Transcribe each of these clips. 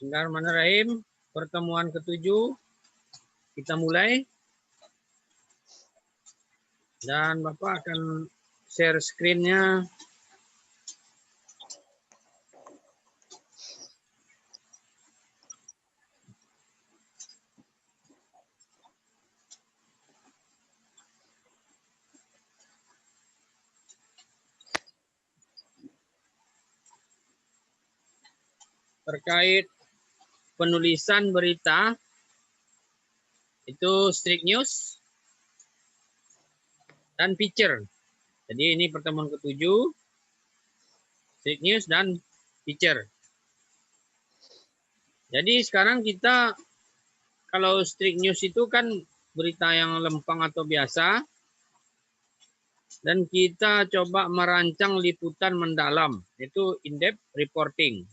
Bismillahirrahmanirrahim. Pertemuan ke-7 kita mulai. Dan Bapak akan share screen-nya. Terkait penulisan berita, itu strict news dan feature. Jadi ini pertemuan ke-7, strict news dan feature. Jadi sekarang kita, kalau strict news itu kan berita yang lempeng atau biasa, dan kita coba merancang liputan mendalam, itu in-depth reporting.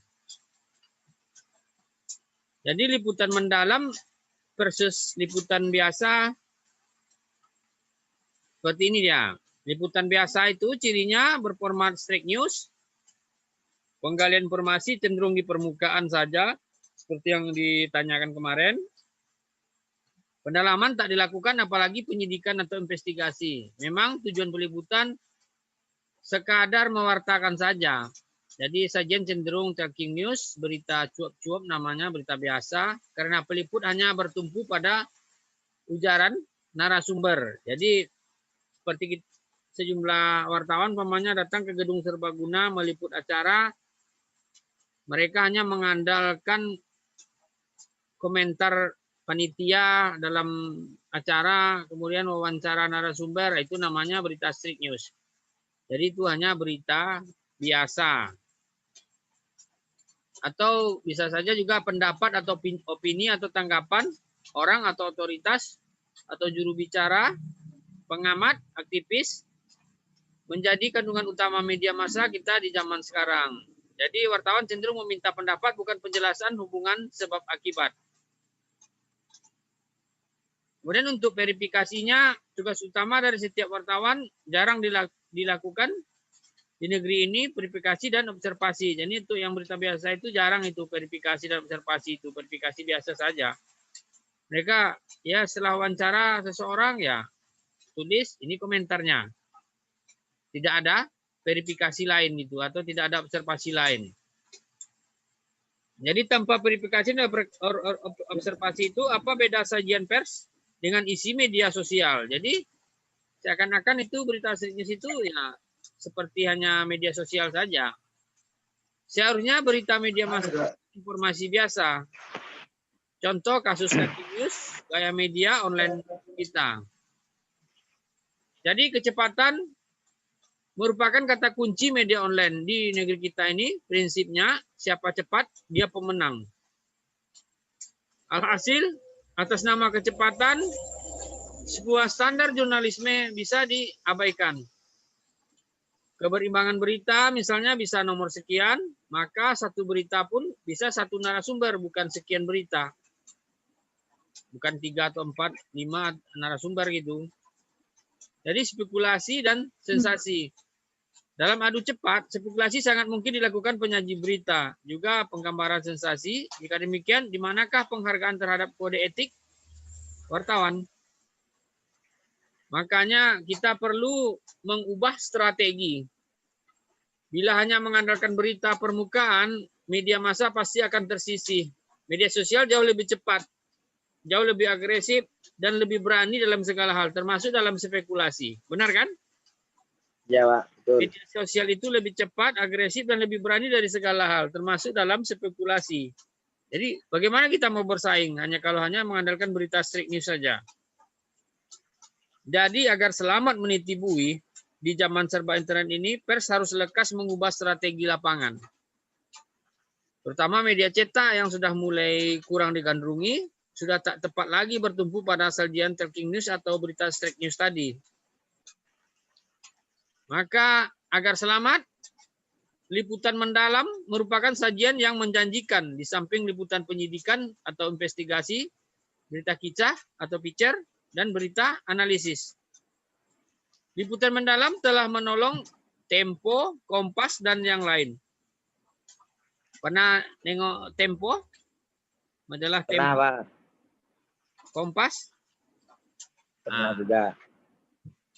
Jadi liputan mendalam versus liputan biasa, seperti ini dia. Liputan biasa itu cirinya berformat strict news, penggalian informasi cenderung di permukaan saja, seperti yang ditanyakan kemarin. Pendalaman tak dilakukan apalagi penyidikan atau investigasi. Memang tujuan peliputan sekadar mewartakan saja. Jadi sajian cenderung tracking news, berita cuap-cuap namanya berita biasa, karena peliput hanya bertumpu pada ujaran narasumber. Jadi seperti sejumlah wartawan pamannya datang ke gedung serbaguna meliput acara, mereka hanya mengandalkan komentar panitia dalam acara, kemudian wawancara narasumber, itu namanya berita strict news. Jadi itu hanya berita biasa. Atau bisa saja juga pendapat atau opini atau tanggapan orang atau otoritas atau juru bicara, pengamat, aktivis, menjadi kandungan utama media massa kita di zaman sekarang. Jadi wartawan cenderung meminta pendapat, bukan penjelasan hubungan sebab akibat. Kemudian untuk verifikasinya, tugas utama dari setiap wartawan jarang dilakukan di negeri ini, verifikasi dan observasi. Jadi itu yang berita biasa itu jarang itu verifikasi dan observasi, itu verifikasi biasa saja. Mereka ya setelah wawancara seseorang ya tulis ini komentarnya. Tidak ada verifikasi lain gitu atau tidak ada observasi lain. Jadi tanpa verifikasi dan observasi itu apa beda sajian pers dengan isi media sosial. Jadi seakan-akan itu berita strict news itu ya seperti hanya media sosial saja. Seharusnya berita media massa informasi biasa. Contoh kasus tracking news gaya media online kita. Jadi kecepatan merupakan kata kunci media online di negeri kita ini. Prinsipnya siapa cepat dia pemenang. Alhasil atas nama kecepatan sebuah standar jurnalisme bisa diabaikan. Keberimbangan berita misalnya bisa nomor sekian, maka satu berita pun bisa satu narasumber, bukan sekian berita. Bukan 3 atau 4, 5 narasumber gitu. Jadi spekulasi dan sensasi. Dalam adu cepat, spekulasi sangat mungkin dilakukan penyaji berita. Juga penggambaran sensasi. Jika demikian, di manakah penghargaan terhadap kode etik wartawan? Makanya kita perlu mengubah strategi. Bila hanya mengandalkan berita permukaan, media massa pasti akan tersisih. Media sosial jauh lebih cepat, jauh lebih agresif, dan lebih berani dalam segala hal, termasuk dalam spekulasi. Benar kan? Ya, Pak. Betul. Media sosial itu lebih cepat, agresif, dan lebih berani dari segala hal, termasuk dalam spekulasi. Jadi bagaimana kita mau bersaing kalau hanya mengandalkan berita strict news saja? Jadi agar selamat meniti bui di zaman serba internet ini, pers harus lekas mengubah strategi lapangan. Terutama media cetak yang sudah mulai kurang digandrungi, sudah tak tepat lagi bertumpu pada sajian tracking news atau berita strict news tadi. Maka agar selamat, liputan mendalam merupakan sajian yang menjanjikan di samping liputan penyidikan atau investigasi, berita kisah atau feature, dan berita analisis. Liputan mendalam telah menolong Tempo, Kompas, dan yang lain. Pernah nengok Tempo? majalah Pernah, Tempo, Pak. Kompas. Pernah Nah, juga.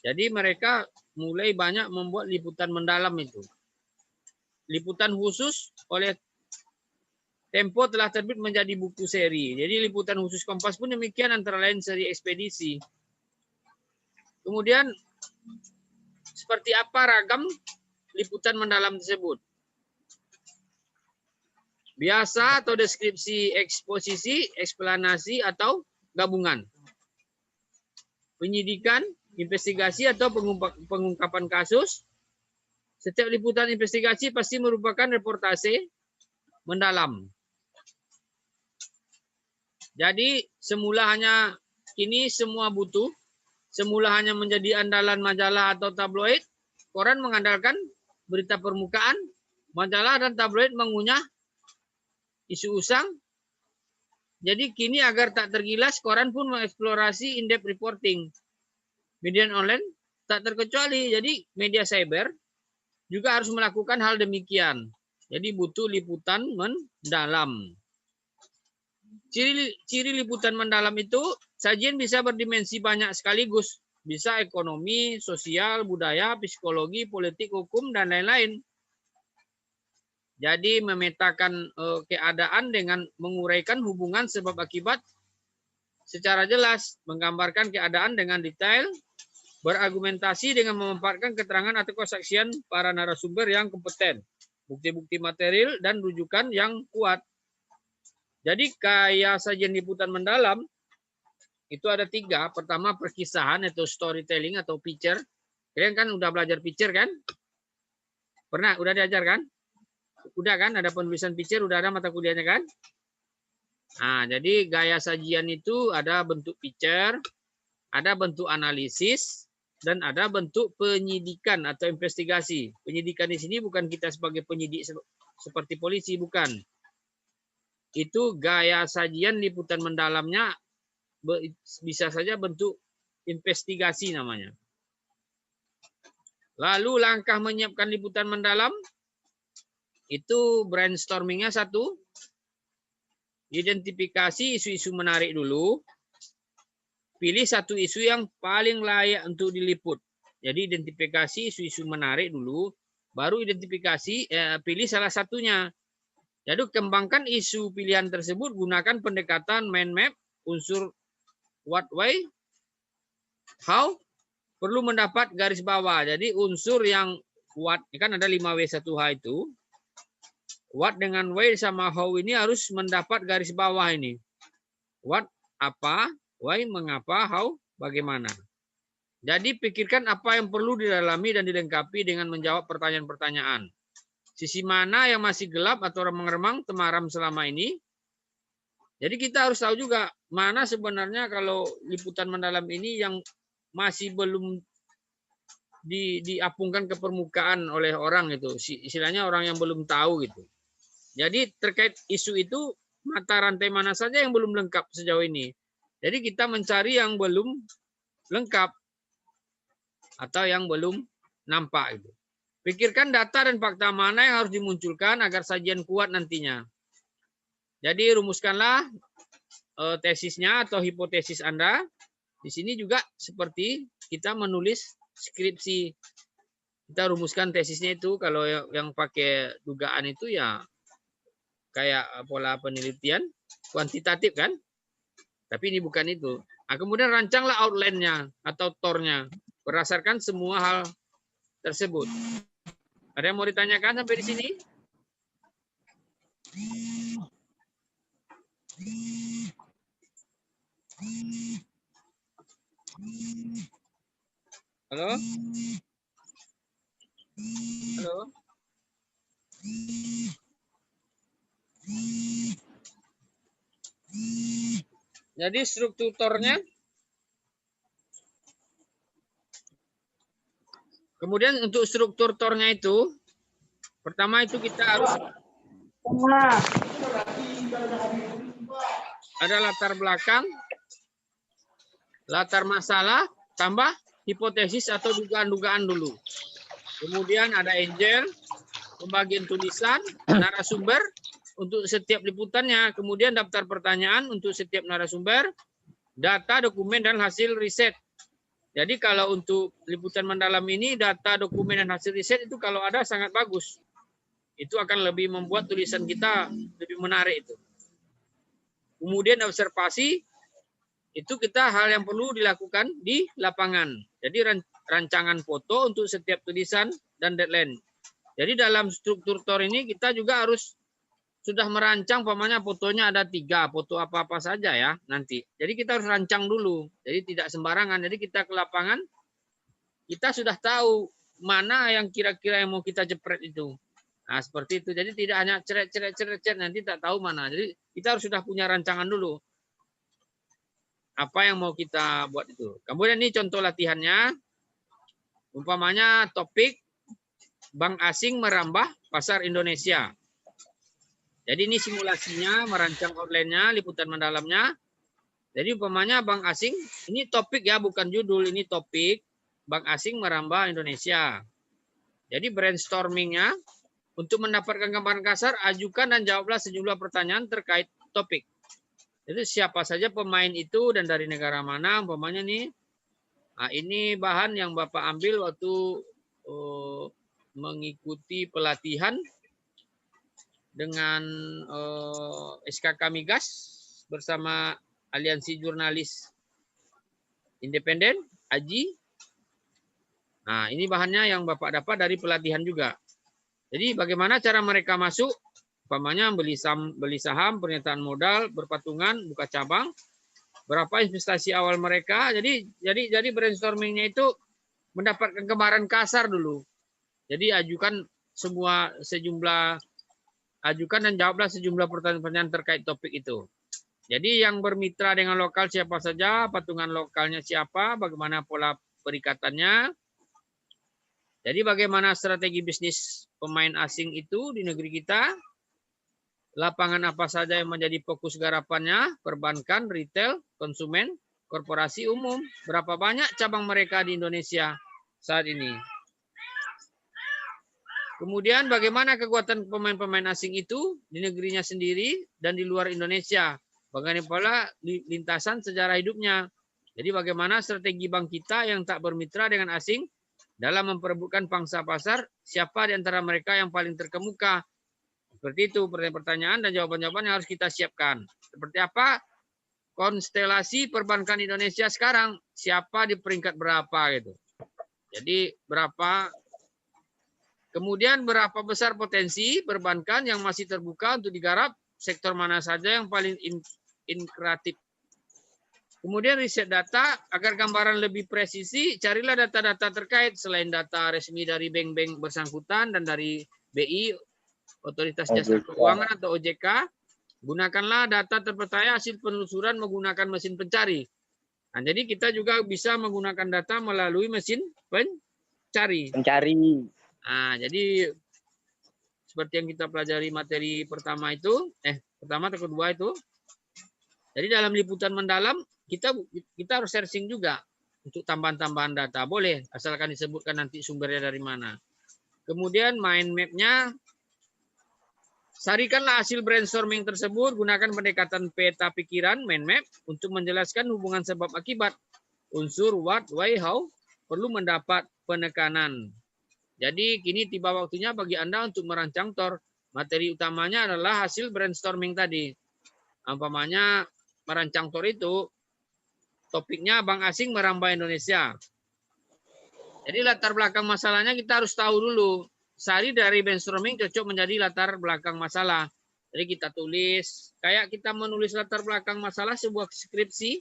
jadi mereka mulai banyak membuat liputan mendalam itu. Liputan khusus oleh Tempo telah terbit menjadi buku seri. Jadi liputan khusus Kompas pun demikian, antara lain seri ekspedisi. Kemudian seperti apa ragam liputan mendalam tersebut? Biasa atau deskripsi, eksposisi, eksplanasi, atau gabungan? Penyidikan, investigasi, atau pengungkapan kasus? Setiap liputan investigasi pasti merupakan reportase mendalam. Jadi semula hanya kini semua butuh, semula hanya menjadi andalan majalah atau tabloid, koran mengandalkan berita permukaan, majalah dan tabloid mengunyah isu usang. Jadi kini agar tak tergilas, koran pun mengeksplorasi in-depth reporting. Media online tak terkecuali, jadi media cyber juga harus melakukan hal demikian. Jadi butuh liputan mendalam. Ciri liputan mendalam itu, sajian bisa berdimensi banyak sekaligus. Bisa ekonomi, sosial, budaya, psikologi, politik, hukum, dan lain-lain. Jadi memetakan keadaan dengan menguraikan hubungan sebab akibat secara jelas, menggambarkan keadaan dengan detail, berargumentasi dengan memaparkan keterangan atau kesaksian para narasumber yang kompeten, bukti-bukti material, dan rujukan yang kuat. Jadi kayak sajian liputan mendalam itu ada 3. Pertama perkisahan atau storytelling atau picture. Kalian kan udah belajar picture kan? Pernah? Udah diajar kan? Udah kan? Ada penulisan picture, udah ada mata kuliahnya kan? Nah, jadi gaya sajian itu ada bentuk picture, ada bentuk analisis, dan ada bentuk penyidikan atau investigasi. Penyidikan di sini bukan kita sebagai penyidik seperti polisi, bukan. Itu gaya sajian liputan mendalamnya bisa saja bentuk investigasi namanya. Lalu langkah menyiapkan liputan mendalam itu brainstormingnya 1. Identifikasi isu-isu menarik dulu. Pilih 1 isu yang paling layak untuk diliput. Jadi identifikasi isu-isu menarik dulu, baru pilih salah satunya. Jadi kembangkan isu pilihan tersebut, gunakan pendekatan mind map, unsur what, why, how, perlu mendapat garis bawah. Jadi unsur yang what, kan ada 5W1H itu. What dengan why sama how ini harus mendapat garis bawah ini. What, apa, why, mengapa, how, bagaimana. Jadi pikirkan apa yang perlu didalami dan dilengkapi dengan menjawab pertanyaan-pertanyaan. Sisi mana yang masih gelap atau remang-remang temaram selama ini. Jadi kita harus tahu juga mana sebenarnya kalau liputan mendalam ini yang masih belum diapungkan ke permukaan oleh orang itu. Istilahnya orang yang belum tahu gitu. Jadi terkait isu itu mata rantai mana saja yang belum lengkap sejauh ini. Jadi kita mencari yang belum lengkap atau yang belum nampak itu. Pikirkan data dan fakta mana yang harus dimunculkan agar sajian kuat nantinya. Jadi rumuskanlah tesisnya atau hipotesis Anda. Di sini juga seperti kita menulis skripsi. Kita rumuskan tesisnya itu, kalau yang pakai dugaan itu ya kayak pola penelitian kuantitatif kan. Tapi ini bukan itu. Nah, kemudian rancanglah outline-nya atau tornya berdasarkan semua hal tersebut. Ada yang mau ditanyakan sampai di sini? Halo? Halo? Jadi struktur tornya. Kemudian untuk struktur tornya itu, pertama itu kita harus ada latar belakang, latar masalah, tambah hipotesis atau dugaan-dugaan dulu. Kemudian ada angel, pembagian tulisan, narasumber, untuk setiap liputannya, kemudian daftar pertanyaan untuk setiap narasumber, data, dokumen, dan hasil riset. Jadi kalau untuk liputan mendalam ini, data, dokumen, dan hasil riset itu kalau ada sangat bagus. Itu akan lebih membuat tulisan kita lebih menarik itu. Kemudian observasi, itu kita hal yang perlu dilakukan di lapangan. Jadi rancangan foto untuk setiap tulisan dan deadline. Jadi dalam struktur TOR ini kita juga harus sudah merancang, umpamanya fotonya ada 3, foto apa-apa saja ya nanti. Jadi kita harus rancang dulu. Jadi tidak sembarangan. Jadi kita ke lapangan, kita sudah tahu mana yang kira-kira yang mau kita jepret itu. Nah seperti itu. Jadi tidak hanya ceret nanti tak tahu mana. Jadi kita harus sudah punya rancangan dulu. Apa yang mau kita buat itu. Kemudian ini contoh latihannya. Umpamanya topik bank asing merambah pasar Indonesia. Jadi ini simulasinya, merancang outline-nya, liputan mendalamnya. Jadi umpamanya bank asing, ini topik ya, bukan judul, ini topik bank asing merambah Indonesia. Jadi brainstorming-nya, untuk mendapatkan gambaran kasar, ajukan dan jawablah sejumlah pertanyaan terkait topik. Jadi siapa saja pemain itu dan dari negara mana, umpamanya nih. Nah, ini bahan yang Bapak ambil waktu mengikuti pelatihan dengan SKK Migas bersama Aliansi Jurnalis Independen, AJI. Nah, ini bahannya yang Bapak dapat dari pelatihan juga. Jadi bagaimana cara mereka masuk? Umpamanya beli saham, pernyataan modal, berpatungan, buka cabang, berapa investasi awal mereka. Jadi brainstormingnya itu mendapatkan gambaran kasar dulu. Jadi ajukan dan jawablah sejumlah pertanyaan terkait topik itu. Jadi yang bermitra dengan lokal siapa saja, patungan lokalnya siapa, bagaimana pola perikatannya. Jadi bagaimana strategi bisnis pemain asing itu di negeri kita, lapangan apa saja yang menjadi fokus garapannya, perbankan, retail, konsumen, korporasi umum, berapa banyak cabang mereka di Indonesia saat ini. Kemudian bagaimana kekuatan pemain-pemain asing itu di negerinya sendiri dan di luar Indonesia. Bagaimana pula lintasan sejarah hidupnya. Jadi bagaimana strategi bank kita yang tak bermitra dengan asing dalam memperebutkan pangsa pasar, siapa di antara mereka yang paling terkemuka. Seperti itu pertanyaan dan jawaban-jawaban yang harus kita siapkan. Seperti apa konstelasi perbankan Indonesia sekarang, siapa di peringkat berapa gitu. Jadi berapa. Kemudian berapa besar potensi perbankan yang masih terbuka untuk digarap, sektor mana saja yang paling kreatif. Kemudian riset data, agar gambaran lebih presisi, carilah data-data terkait selain data resmi dari bank-bank bersangkutan dan dari BI, Otoritas Jasa Keuangan atau OJK, gunakanlah data terpercaya hasil penelusuran menggunakan mesin pencari. Nah, jadi kita juga bisa menggunakan data melalui mesin pencari. Nah, jadi seperti yang kita pelajari materi pertama itu, pertama atau kedua itu. Jadi dalam liputan mendalam kita harus searching juga untuk tambahan-tambahan data. Boleh, asalkan disebutkan nanti sumbernya dari mana. Kemudian mind map-nya, sarikanlah hasil brainstorming tersebut, gunakan pendekatan peta pikiran, mind map, untuk menjelaskan hubungan sebab akibat. Unsur what, why, how perlu mendapat penekanan. Jadi kini tiba waktunya bagi Anda untuk merancang TOR. Materi utamanya adalah hasil brainstorming tadi. Umpamanya merancang TOR itu, topiknya bank asing merambah Indonesia. Jadi latar belakang masalahnya kita harus tahu dulu. Sehari dari brainstorming cocok menjadi latar belakang masalah. Jadi kita tulis, kayak kita menulis latar belakang masalah sebuah skripsi,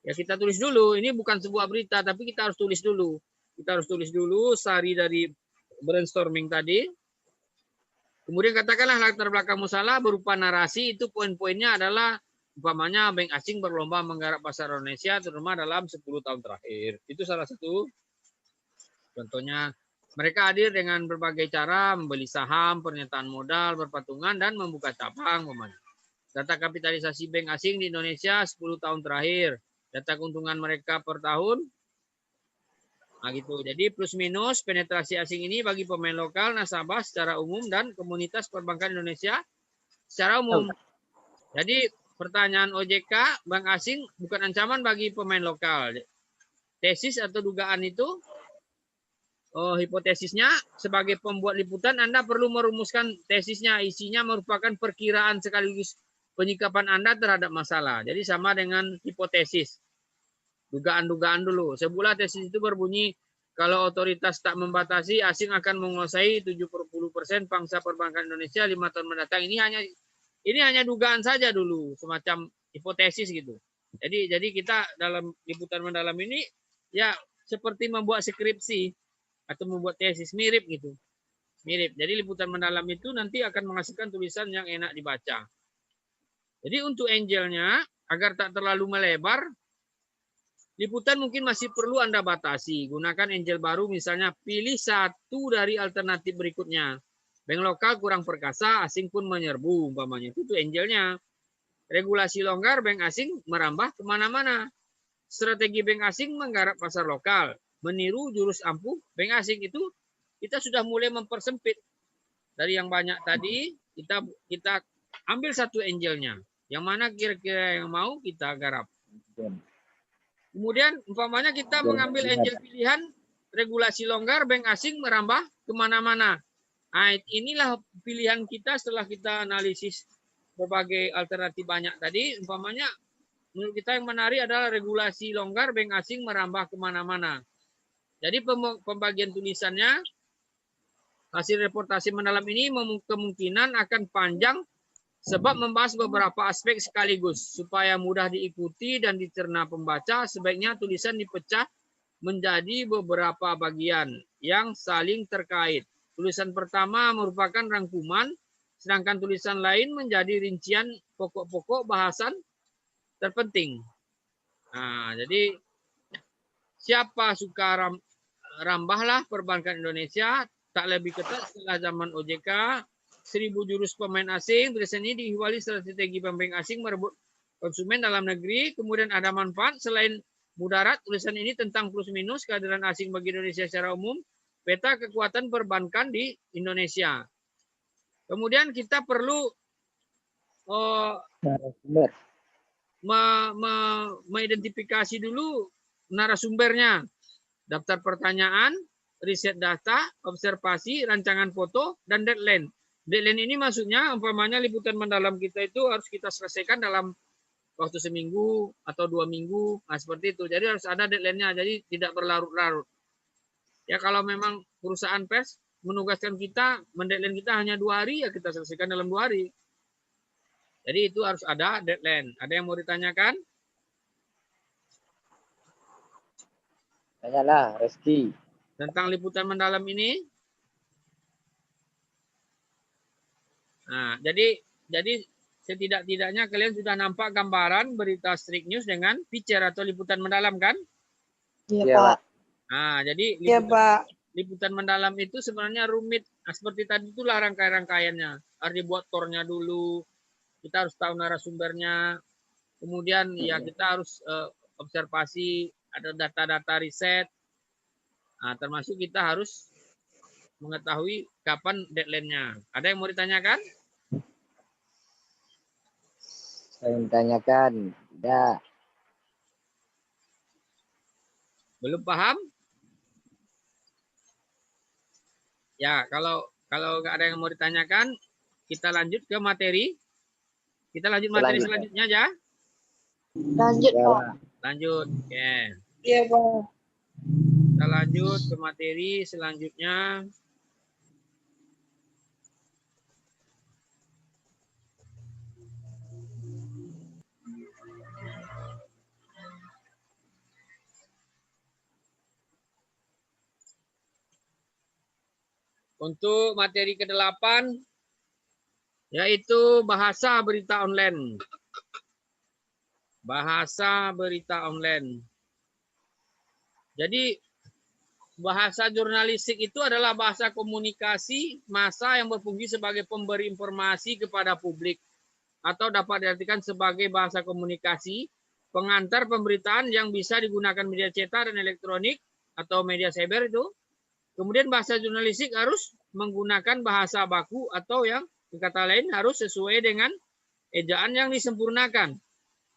ya kita tulis dulu. Ini bukan sebuah berita, tapi kita harus tulis dulu. Kita harus tulis dulu sehari dari brainstorming tadi. Kemudian katakanlah latar belakang masalah berupa narasi, itu poin-poinnya adalah umpamanya bank asing berlomba menggarap pasar Indonesia terutama dalam 10 tahun terakhir. Itu salah satu contohnya. Mereka hadir dengan berbagai cara, membeli saham, pernyataan modal, berpatungan, dan membuka cabang. Data kapitalisasi bank asing di Indonesia 10 tahun terakhir. Data keuntungan mereka per tahun. Nah gitu. Jadi plus minus penetrasi asing ini bagi pemain lokal, nasabah secara umum, dan komunitas perbankan Indonesia secara umum. Jadi pertanyaan OJK, bank asing bukan ancaman bagi pemain lokal. Tesis atau dugaan itu, hipotesisnya sebagai pembuat liputan Anda perlu merumuskan tesisnya. Isinya merupakan perkiraan sekaligus penyikapan Anda terhadap masalah. Jadi sama dengan hipotesis. Dugaan-dugaan dulu. Sebuah tesis itu berbunyi, kalau otoritas tak membatasi, asing akan menguasai 70% pangsa perbankan Indonesia 5 tahun mendatang. Ini hanya dugaan saja dulu, semacam hipotesis gitu. Jadi kita dalam liputan mendalam ini ya seperti membuat skripsi atau membuat tesis, mirip gitu. Mirip. Jadi liputan mendalam itu nanti akan menghasilkan tulisan yang enak dibaca. Jadi untuk angelnya, agar tak terlalu melebar, liputan mungkin masih perlu Anda batasi. Gunakan angel baru, misalnya pilih satu dari alternatif berikutnya. Bank lokal kurang perkasa, asing pun menyerbu, umpamanya. Itu angelnya. Regulasi longgar, bank asing merambah kemana-mana. Strategi bank asing menggarap pasar lokal. Meniru jurus ampuh bank asing itu, kita sudah mulai mempersempit. Dari yang banyak tadi, kita ambil satu angelnya. Yang mana kira-kira yang mau kita garap. Kemudian umpamanya kita mengambil angel pilihan regulasi longgar, bank asing merambah kemana-mana. Nah, inilah pilihan kita setelah kita analisis berbagai alternatif banyak tadi. Umpamanya menurut kita yang menarik adalah regulasi longgar, bank asing merambah kemana-mana. Jadi pembagian tulisannya, hasil reportasi mendalam ini kemungkinan akan panjang sebab membahas beberapa aspek sekaligus. Supaya mudah diikuti dan dicerna pembaca, sebaiknya tulisan dipecah menjadi beberapa bagian yang saling terkait. Tulisan pertama merupakan rangkuman, sedangkan tulisan lain menjadi rincian pokok-pokok bahasan terpenting. Nah, jadi siapa suka rambahlah perbankan Indonesia, tak lebih ketat setelah zaman OJK, 1000 jurus pemain asing. Tulisan ini dihiwali strategi pemain asing merebut konsumen dalam negeri. Kemudian ada manfaat selain mudarat. Tulisan ini tentang plus minus kehadiran asing bagi Indonesia secara umum. Peta kekuatan perbankan di Indonesia. Kemudian kita perlu mengidentifikasi dulu narasumbernya. Daftar pertanyaan, riset data, observasi, rancangan foto, dan deadline. Deadline ini maksudnya umpamanya liputan mendalam kita itu harus kita selesaikan dalam waktu seminggu atau 2 minggu. Nah, seperti itu. Jadi harus ada deadline-nya. Jadi tidak berlarut-larut. Ya kalau memang perusahaan pers menugaskan kita, mendeadline kita hanya 2 hari, ya kita selesaikan dalam 2 hari. Jadi itu harus ada deadline. Ada yang mau ditanyakan? Tanyalah, Reski. Tentang liputan mendalam ini? Nah, jadi setidak-tidaknya kalian sudah nampak gambaran berita Strik News dengan feature atau liputan mendalam kan? Iya, Pak. Nah, jadi Iya, Pak. liputan mendalam itu sebenarnya rumit. Nah, seperti tadi itulah rangkaian-rangkaiannya. Harus dibuat tornya dulu. Kita harus tahu narasumbernya. Kemudian ya kita harus observasi, ada data-data riset. Nah, termasuk kita harus mengetahui kapan deadline-nya. Ada yang mau ditanyakan? Saya tanyakan. Tidak. Belum paham? Ya, kalau nggak ada yang mau ditanyakan, kita lanjut ke materi. Kita lanjut materi selanjutnya aja. Lanjut, Pak. Lanjut. Oke. Iya, Pak. Kita lanjut ke materi selanjutnya. Untuk materi ke-8, yaitu bahasa berita online. Bahasa berita online. Jadi, bahasa jurnalistik itu adalah bahasa komunikasi massa yang berfungsi sebagai pemberi informasi kepada publik. Atau dapat diartikan sebagai bahasa komunikasi, pengantar pemberitaan yang bisa digunakan media cetak dan elektronik atau media cyber itu. Kemudian bahasa jurnalistik harus menggunakan bahasa baku atau yang kata lain harus sesuai dengan ejaan yang disempurnakan.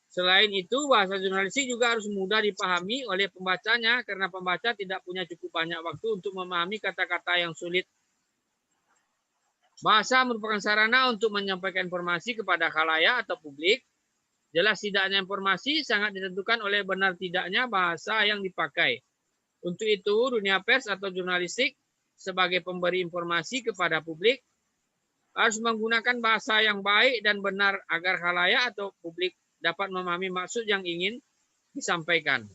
Selain itu, bahasa jurnalistik juga harus mudah dipahami oleh pembacanya karena pembaca tidak punya cukup banyak waktu untuk memahami kata-kata yang sulit. Bahasa merupakan sarana untuk menyampaikan informasi kepada khalayak atau publik. Jelas tidaknya informasi sangat ditentukan oleh benar tidaknya bahasa yang dipakai. Untuk itu, dunia pers atau jurnalistik sebagai pemberi informasi kepada publik harus menggunakan bahasa yang baik dan benar agar khalayak atau publik dapat memahami maksud yang ingin disampaikan.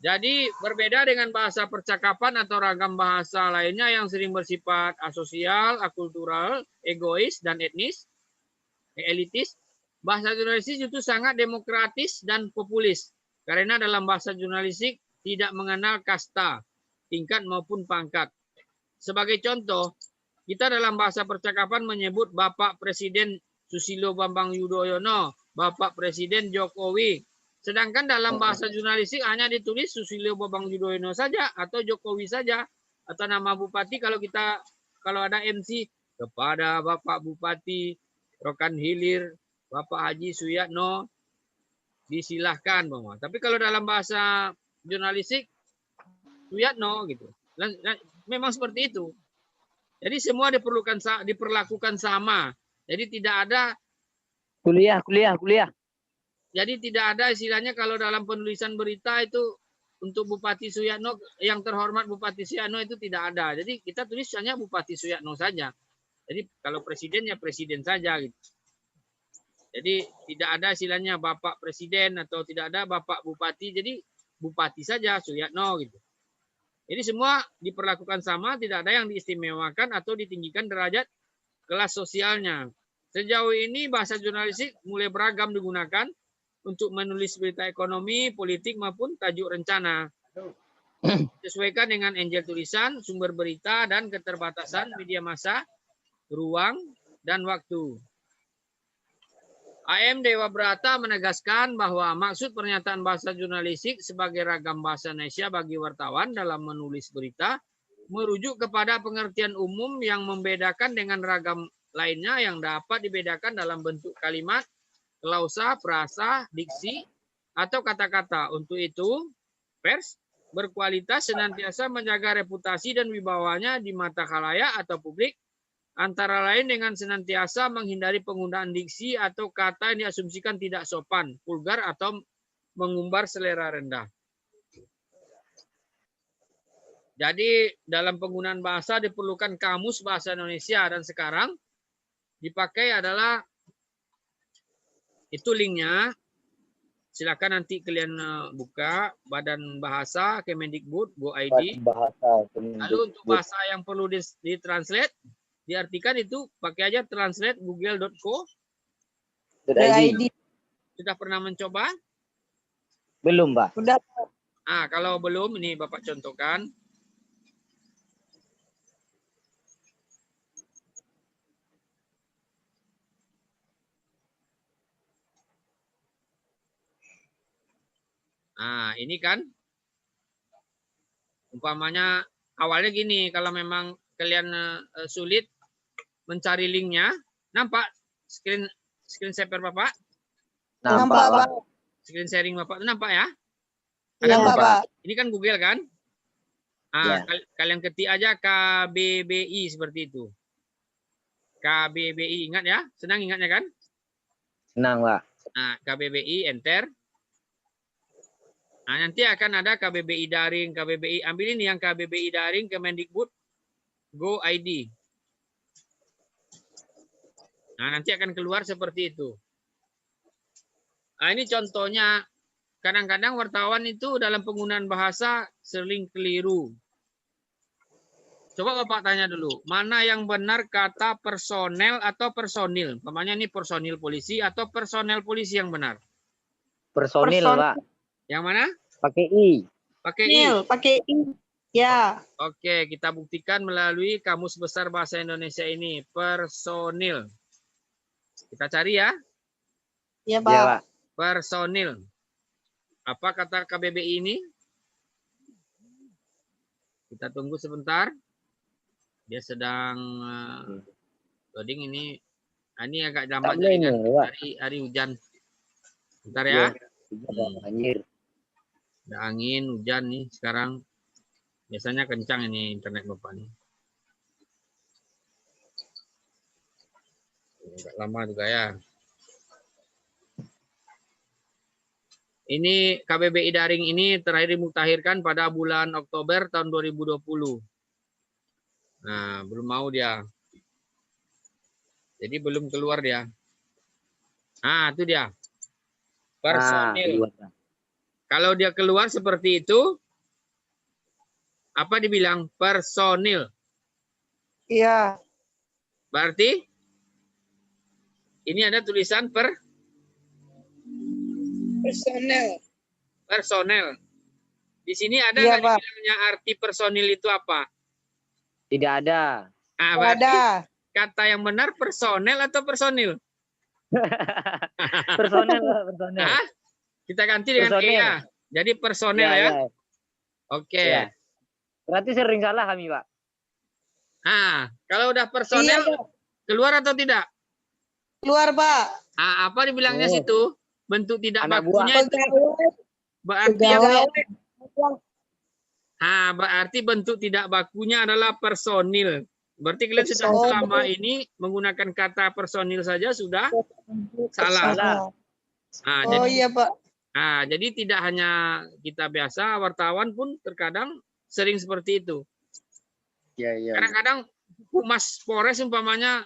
Jadi berbeda dengan bahasa percakapan atau ragam bahasa lainnya yang sering bersifat asosial, akultural, egois, dan elitis, bahasa jurnalistik itu sangat demokratis dan populis. Karena dalam bahasa jurnalistik tidak mengenal kasta, tingkat maupun pangkat. Sebagai contoh, kita dalam bahasa percakapan menyebut Bapak Presiden Susilo Bambang Yudhoyono, Bapak Presiden Jokowi. Sedangkan dalam bahasa jurnalistik hanya ditulis Susilo Bambang Yudhoyono saja atau Jokowi saja atau nama bupati kalau ada MC kepada Bapak Bupati Rokan Hilir, Bapak Haji Suyatno disilahkan, Bang. Tapi kalau dalam bahasa jurnalistik Suyatno gitu. Memang seperti itu. Jadi semua diperlakukan sama. Jadi tidak ada Kuliah. Jadi tidak ada istilahnya kalau dalam penulisan berita itu untuk Bupati Suyatno, yang terhormat Bupati Suyatno itu tidak ada. Jadi kita tulis hanya Bupati Suyatno saja. Jadi kalau presiden ya presiden saja gitu. Jadi tidak ada istilahnya Bapak Presiden atau tidak ada Bapak Bupati. Jadi Bupati saja Suyatno gitu. Jadi semua diperlakukan sama, tidak ada yang diistimewakan atau ditinggikan derajat kelas sosialnya. Sejauh ini bahasa jurnalistik mulai beragam digunakan untuk menulis berita ekonomi, politik maupun tajuk rencana. Sesuaikan dengan angel tulisan, sumber berita, dan keterbatasan media massa, ruang, dan waktu. AM Dewa Brata menegaskan bahwa maksud pernyataan bahasa jurnalistik sebagai ragam bahasa Indonesia bagi wartawan dalam menulis berita merujuk kepada pengertian umum yang membedakan dengan ragam lainnya yang dapat dibedakan dalam bentuk kalimat, klausa, frasa, diksi, atau kata-kata. Untuk itu, pers berkualitas senantiasa menjaga reputasi dan wibawanya di mata khalayak atau publik, antara lain dengan senantiasa menghindari penggunaan diksi atau kata yang diasumsikan tidak sopan, vulgar, atau mengumbar selera rendah. Jadi dalam penggunaan bahasa diperlukan kamus bahasa Indonesia, dan sekarang dipakai adalah itu linknya. Silakan nanti kalian buka Badan Bahasa Kemendikbud Go.id. Lalu untuk bahasa yang perlu ditranslate, diartikan itu pakai aja translate google.co.id. Sudah pernah mencoba? Belum, Pak. Udah. Kalau belum, ini Bapak contohkan. Ini kan umpamanya awalnya gini, kalau memang kalian sulit mencari linknya, nampak screen saver Bapak? Nampak, Pak. Screen sharing Bapak nampak ya? Nampak, Pak. Ini kan Google kan? Ya. Kalian ketik aja KBBI seperti itu. KBBI, ingat ya? Senang ingatnya kan? Senang, Pak. KBBI, enter. Nanti akan ada KBBI daring, KBBI. Ambil ini yang KBBI daring Kemendikbud Go.id. Nanti akan keluar seperti itu. Ini contohnya. Kadang-kadang wartawan itu dalam penggunaan bahasa sering keliru. Coba Bapak tanya dulu, mana yang benar kata personel atau personil? Namanya ini personil polisi atau personel polisi yang benar? Personil, Pak. Yang mana? Pakai I. Pakai I. Pakai I. Ya. Oke, kita buktikan melalui Kamus Besar Bahasa Indonesia ini. Personil. Kita cari ya. Ya, Pak. Ya, Pak. Personil. Apa kata KBBI ini? Kita tunggu sebentar. Dia sedang Loading ini. Ini agak Tak lambat boleh jadi kan. ini, Pak. Hari hujan. Bentar ya. Anjir. Ada angin, hujan nih sekarang. Biasanya kencang ini internet Bapak nih. Agak lama juga ya. Ini KBBI daring ini terakhir dimutakhirkan pada bulan Oktober tahun 2020. Nah, belum mau dia. Jadi belum keluar dia. Nah, itu dia. Personil. Kalau dia keluar seperti itu, apa dibilang? Personil. Iya. Berarti ini ada tulisan personel. Di sini ada Iya, nggak Pak. dibilangnya arti personil itu apa? Tidak ada. Ah, Nggak berarti ada. kata yang benar personel atau personil? Personel, Pak, personel. Hah? Kita ganti dengan Personil. E ya. Jadi personel ya. Ya. Oke. Ya. Berarti sering salah kami, Pak. Nah, kalau udah personel Iya, Pak. keluar atau tidak? Keluar, Pak. Ah, apa dibilangnya Oh. situ? Bentuk tidak Anak bakunya itu berarti yang berarti bentuk tidak bakunya adalah personil. Berarti kalian sudah Personil. selama ini menggunakan kata personil saja sudah salah. Nah, Oh iya, Pak. jadi tidak hanya kita biasa, wartawan pun terkadang sering seperti itu. Iya. Kadang-kadang Humas Polres umpamanya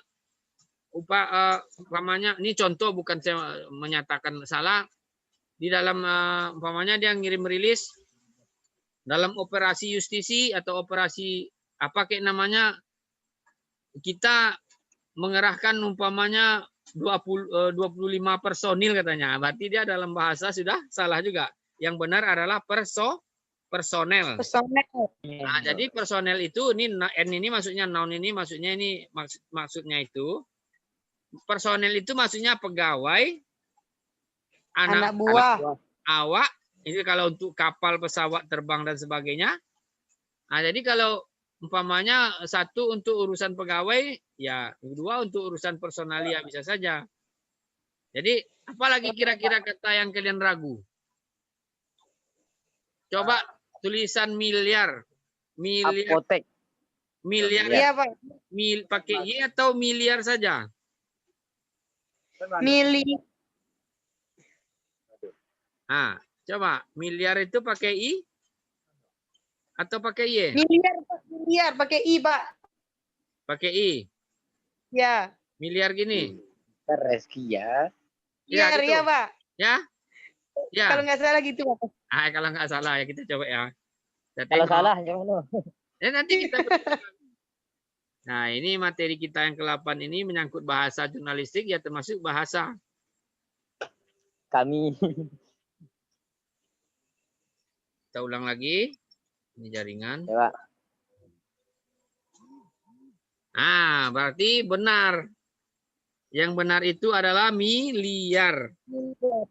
ini contoh, bukan saya menyatakan salah, di dalam umpamanya dia ngirim rilis dalam operasi justisi atau operasi apa kayak namanya, kita mengerahkan umpamanya 25 personil katanya. Berarti dia dalam bahasa sudah salah juga. Yang benar adalah personel. Nah, jadi personel itu ini N ini maksudnya noun, ini maksudnya ini maksudnya itu personel itu maksudnya pegawai, anak buah. awak. Ini kalau untuk kapal, pesawat terbang dan sebagainya. Nah, jadi kalau umpamanya satu untuk urusan pegawai, ya kedua untuk urusan personalia bisa saja. Jadi apalagi kira-kira kata yang kalian ragu? Coba tulisan miliar. Apotek. Miliar. Iya, Pak. Pakai Y atau miliar saja? Mili. Nah, coba miliar itu pakai I atau pakai Y? Miliar, Pak. Miliar pakai I, Pak. Pakai I. Ya. Miliar gini. Reski ya. Ya, Miliar, gitu. ya, Pak. Ya? Ya. Kalau nggak salah gitu, Pak. Kalau nggak salah ya kita coba ya. Kita Kalau tengok. salah gimana? Nanti kita Nah, ini materi kita yang ke-8 ini menyangkut bahasa jurnalistik, ya termasuk bahasa. Kami. Kita ulang lagi. Ini jaringan. Ya, Pak. Berarti benar. Yang benar itu adalah miliar.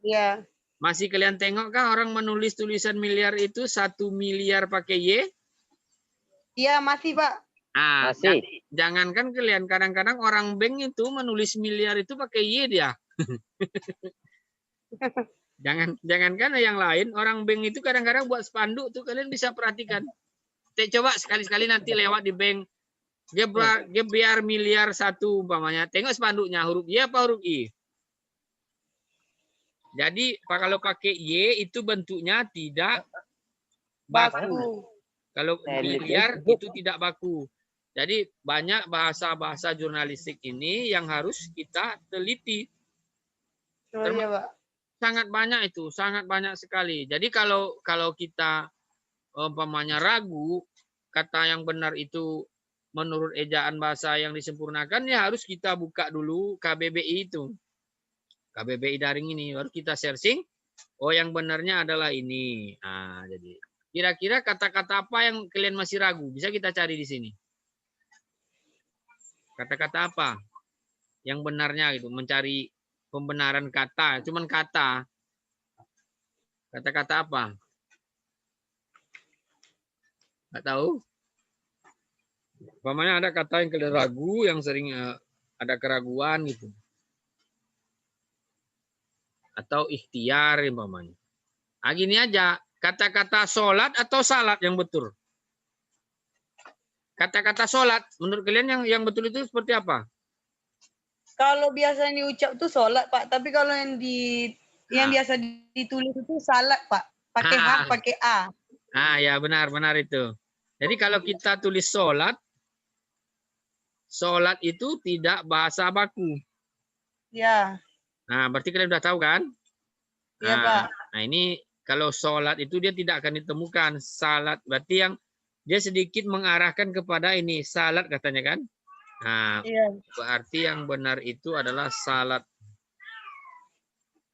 Ya. Masih kalian tengok kah orang menulis tulisan miliar itu 1 miliar pakai Y? Iya, masih, Pak. Masih. Jangankan kalian, kadang-kadang orang bank itu menulis miliar itu pakai Y dia. Jangankan yang lain, orang bank itu kadang-kadang buat spanduk tuh kalian bisa perhatikan. Coba sekali-sekali nanti lewat di bank, gebiar miliar 1 umpamanya. Tengok spanduknya huruf Y apa huruf I? Jadi kalau pakai Y itu bentuknya tidak baku. Kalau miliar itu tidak baku. Jadi banyak bahasa-bahasa jurnalistik ini yang harus kita teliti. Oh, iya, Pak. Sangat banyak itu, sangat banyak sekali. Jadi kalau kita umpamanya ragu kata yang benar itu menurut ejaan bahasa yang disempurnakan, ya harus kita buka dulu KBBI itu. KBBI daring ini baru kita searching. Oh, yang benarnya adalah ini. Nah, jadi kira-kira kata-kata apa yang kalian masih ragu? Bisa kita cari di sini. Kata-kata apa yang benarnya gitu, mencari pembenaran kata, cuman kata. Kata-kata apa? Nggak tahu. Umpamanya ada kata yang kalian ragu, yang sering ada keraguan gitu. Atau ikhtiar umpamanya. Nah, gini aja, kata-kata sholat atau salat yang betul? Kata-kata sholat, menurut kalian yang betul itu seperti apa? Kalau biasanya diucap tuh sholat, Pak. Tapi kalau yang biasa ditulis itu salat, Pak. Pakai H, pakai A. Ya benar itu. Jadi kalau kita tulis sholat itu tidak bahasa baku. Ya. Nah, berarti kalian udah tahu kan? Iya, Pak. Nah, ini kalau sholat itu dia tidak akan ditemukan. Salat berarti yang dia sedikit mengarahkan kepada ini. Salat katanya kan? Nah, iya. Berarti yang benar itu adalah salat.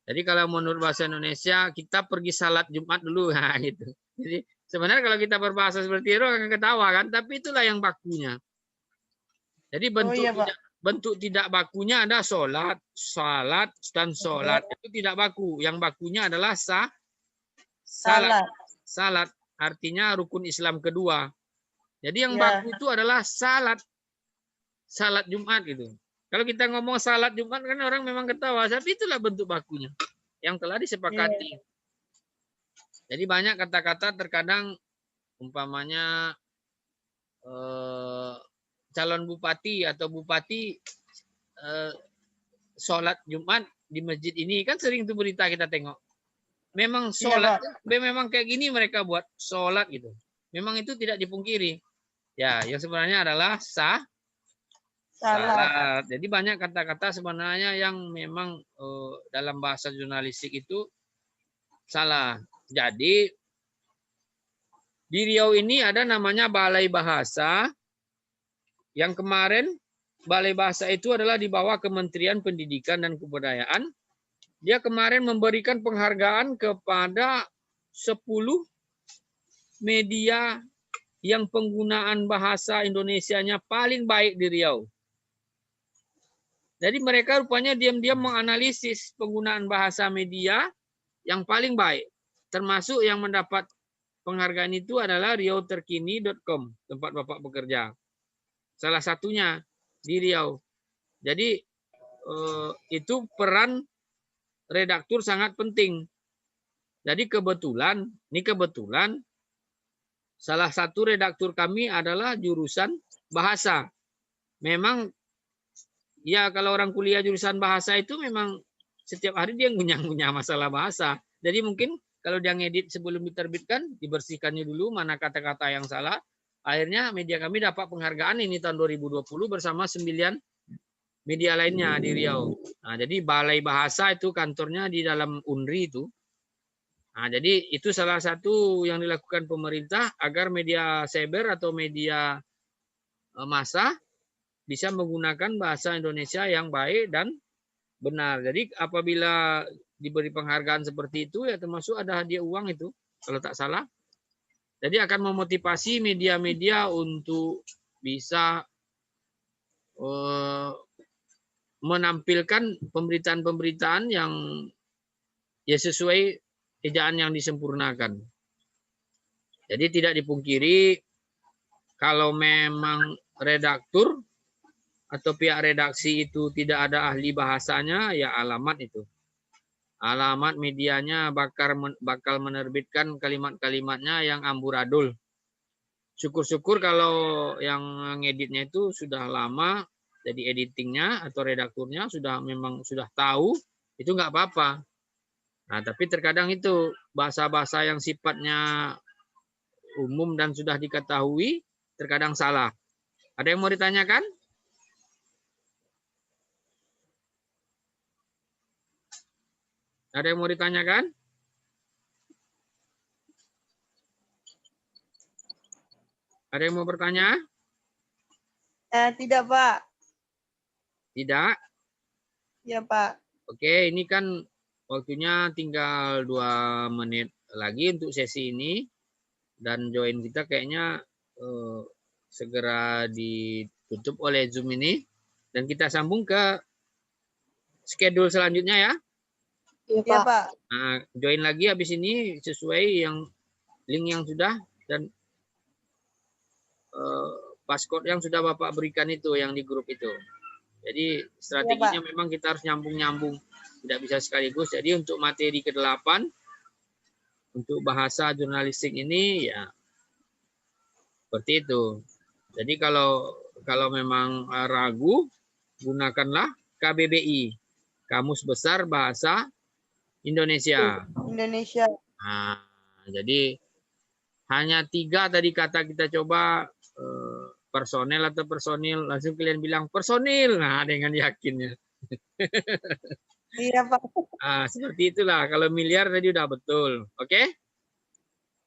Jadi kalau menurut bahasa Indonesia, kita pergi salat Jumat dulu. Nah, gitu. Jadi sebenarnya kalau kita berbahasa seperti itu akan ketawa kan? Tapi itulah yang bakunya. Jadi bentuk tidak bakunya ada sholat, salat, dan sholat. Itu tidak baku. Yang bakunya adalah salat. Salat artinya rukun Islam kedua. Jadi yang baku itu adalah salat. Salat Jumat gitu. Kalau kita ngomong salat Jumat kan orang memang ketawa. Tapi itulah bentuk bakunya yang telah disepakati. Jadi banyak kata-kata terkadang umpamanya calon bupati atau bupati sholat Jumat di masjid ini kan sering tuh berita kita tengok. Memang sholat, memang kayak gini mereka buat sholat gitu. Memang itu tidak dipungkiri. Ya, yang sebenarnya adalah salat. Jadi banyak kata-kata sebenarnya yang memang dalam bahasa jurnalistik itu salah. Jadi di Riau ini ada namanya Balai Bahasa yang kemarin Balai Bahasa itu adalah di bawah Kementerian Pendidikan dan Kebudayaan. Dia kemarin memberikan penghargaan kepada 10 media yang penggunaan bahasa Indonesianya paling baik di Riau. Jadi mereka rupanya diam-diam menganalisis penggunaan bahasa media yang paling baik. Termasuk yang mendapat penghargaan itu adalah riauterkini.com, tempat Bapak bekerja. Salah satunya di Riau. Jadi itu peran redaktur sangat penting. Jadi kebetulan salah satu redaktur kami adalah jurusan bahasa. Memang ya kalau orang kuliah jurusan bahasa itu memang setiap hari dia ngunyah-ngunyah masalah bahasa. Jadi mungkin kalau dia ngedit sebelum diterbitkan, dibersihkannya dulu mana kata-kata yang salah. Akhirnya media kami dapat penghargaan ini tahun 2020 bersama 9 media lainnya di Riau. Nah, jadi Balai Bahasa itu kantornya di dalam UNRI itu. Nah, jadi itu salah satu yang dilakukan pemerintah agar media cyber atau media massa bisa menggunakan bahasa Indonesia yang baik dan benar. Jadi apabila diberi penghargaan seperti itu ya termasuk ada hadiah uang itu kalau tak salah. Jadi akan memotivasi media-media untuk bisa menampilkan pemberitaan-pemberitaan yang ya sesuai ejaan yang disempurnakan. Jadi tidak dipungkiri kalau memang redaktur atau pihak redaksi itu tidak ada ahli bahasanya, ya alamat itu. Alamat medianya bakal menerbitkan kalimat-kalimatnya yang amburadul. Syukur-syukur kalau yang ngeditnya itu sudah lama, jadi editingnya atau redakturnya memang sudah tahu, itu nggak apa-apa. Nah, tapi terkadang itu bahasa-bahasa yang sifatnya umum dan sudah diketahui, terkadang salah. Ada yang mau ditanyakan? Ada yang mau ditanyakan? Ada yang mau bertanya? Tidak, Pak. Tidak? Ya, Pak. Oke, ini kan waktunya tinggal 2 menit lagi untuk sesi ini. Dan join kita kayaknya segera ditutup oleh Zoom ini. Dan kita sambung ke schedule selanjutnya ya. Iya, Pak. Nah, join lagi habis ini sesuai yang link yang sudah dan passcode yang sudah Bapak berikan itu yang di grup itu. Jadi strateginya memang kita harus nyambung-nyambung, tidak bisa sekaligus. Jadi untuk materi ke-8 untuk bahasa jurnalistik ini ya seperti itu. Jadi kalau memang ragu, gunakanlah KBBI, Kamus Besar Bahasa Indonesia. Indonesia. Nah, jadi hanya 3 tadi kata kita coba, personel atau personil, langsung kalian bilang personil, nah dengan yakinnya. Iya Pak. Seperti itulah. Kalau miliar tadi udah betul, oke?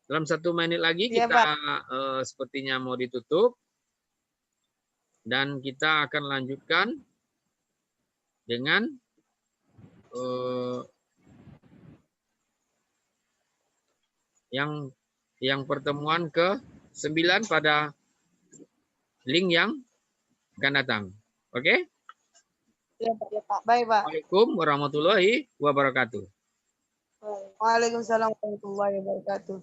Dalam 1 menit lagi Iya, kita sepertinya mau ditutup dan kita akan lanjutkan dengan yang pertemuan ke-9 pada link yang akan datang. Oke? Iya Pak. Ya, Pak. Baik Pak. Waalaikumsalam warahmatullahi wabarakatuh. Waalaikumsalam warahmatullahi wabarakatuh.